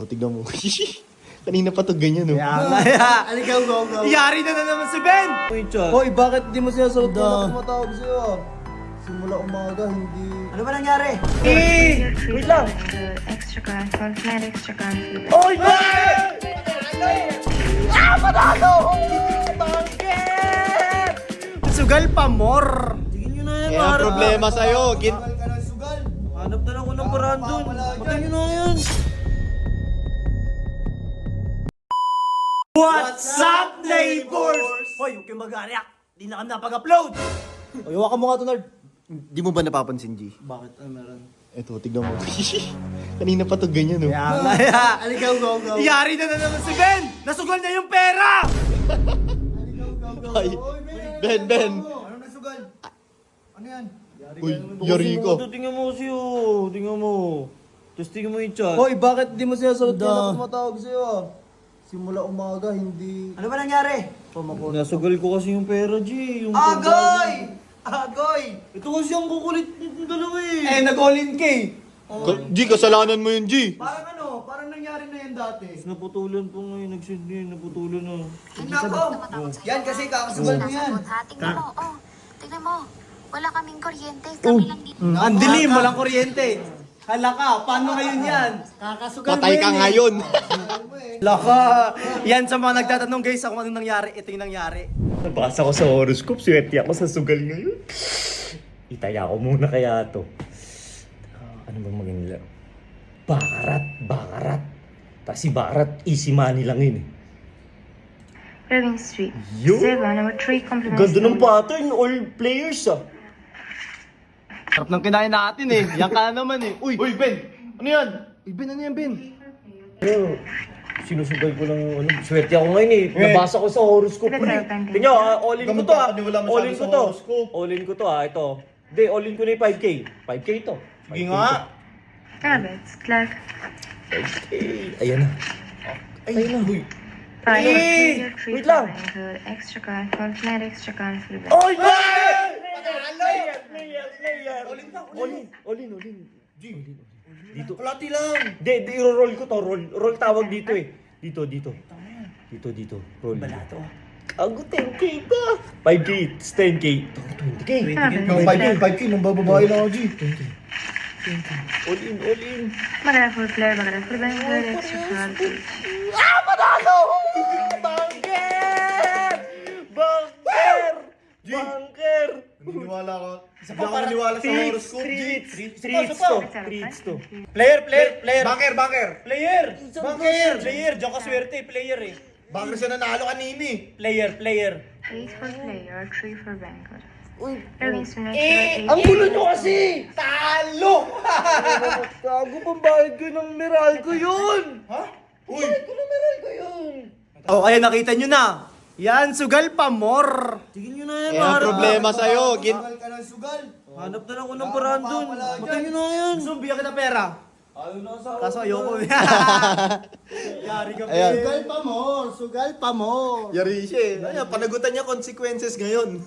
O, tignan mo. Kanina pa to ganyan, no? Aligaw, go. Yari na naman si Ben! Hoy, bakit di mo sinasagot na tumatawag sa'yo? Simula umaga, hindi... Ano ba nangyari? Wait lang! Extra careful, flat extra careful. Oy! Patalo! Sugal pa more! Tigil nyo na yan, Kaya ang problema sa'yo. Bakal ka ng sugal. Hanap na lang ko ng paraan dun. Matay nyo na yan. What's up, neighbors? Hoy, huwag kayong mag-react. Di na kami napag-upload. Ay, hawakan mo nga to, Nard. Di mo ba napapansin, G? Bakit? Ano meron? Eto, tignan mo. Kanina pa to ganyan, no? Aligaw, go. Yari na naman si Ben! Nasugal na yung pera! Ay, Ben. Ano na sugal? Ano yan? Uy, yari ka. Tingnan mo kasi oh. Tingnan mo. Tapos tingnan mo yung chat. Hoy, bakit di mo sinasagot na tumatawag sa'yo? Simula umaga, hindi... Ano ba nangyari? Pumakot. Nasugal ko kasi yung pera, G. Yung Agoy! Agoy! Ito kasi ang kukulit ng dalawa eh. nag-all-in ka eh. G, kasalanan mo yun, G. Parang ano, parang nangyari na yan dati. Naputulan po ngayon. Nag-send yun. Naputulan na. Nako! Yan kasi kakasugal mo yan. Tingnan mo, tingnan mo. Wala kaming kuryente. Kami lang dito. Ang dilim, walang kuryente. Hala ka, paano ngayon yan? Kakasugal Patay ka ngayon. Laka! Yan sa mga nagtatanong guys, kung anong nangyari, ito yung nangyari. Nabasa ko sa horoscope, swerte ako sa sugal ngayon. Itaya ko muna kaya to. Ano bang maging nila? Barat. Tapos si Barat, easy money lang yun eh. Irving Street. Yun! Zero, number 3, compliments. Ganda ng pattern, all players ah. Sarap ng kinain natin eh. Yan ka na naman eh. Uy, Ben! Ano yan? Uy, Ben, ano yan, Ben? Pero, sinusugal ko lang ano, swerte ako ngayon eh. Nabasa ko sa horoscope ko eh. Tingnan, all in ko to ah. All in ko to. All in ko to ah, ito. Hindi, all in ko na yung 5K. 5K to. Sige nga. Rabbits, Clark. 5K. Ayan na. Ayan na. Uy. 5, Eh, wait lang. Extra careful, flat extra careful. Oy! Player! All in. Dito. Plati lang. Hindi, i-roll ko to. Roll tawag dito eh. Dito. Roll. Balato. Ako, 10K pa. 5K, 10K. 20K. Rabbits, 5K, nang bababae lang ako, G. All in. maganda full flare, maganda full banker, extra careful. Bunker! Naniniwala ka. Isa pa ako naniniwala sa horoscope, G. Treats to. Player. Bunker. Player! Bunker. Player! Diyan ka swerte, player eh. Bunker siya nanalo kanina eh. Player. 8 for player, 3 for banker. Irving Street, Ang gulo nyo kasi! Talo! Gago, pambayad ko ng Meralco yun! Ha? Uy! Oh, kaya nakita nyo na. Yan, sugal pa more. Tigil nyo na yan. Kaya ang problema sa'yo. Bakal ka ng sugal. Hanap na lang ko ng paraan dun. Matay nyo na yan. Gusto mo bigyan kita pera? Kaso ayoko. Yari ka, Ayan. Sugal pa mo. Yari siya eh. Ayan, panagutan niya consequences ngayon.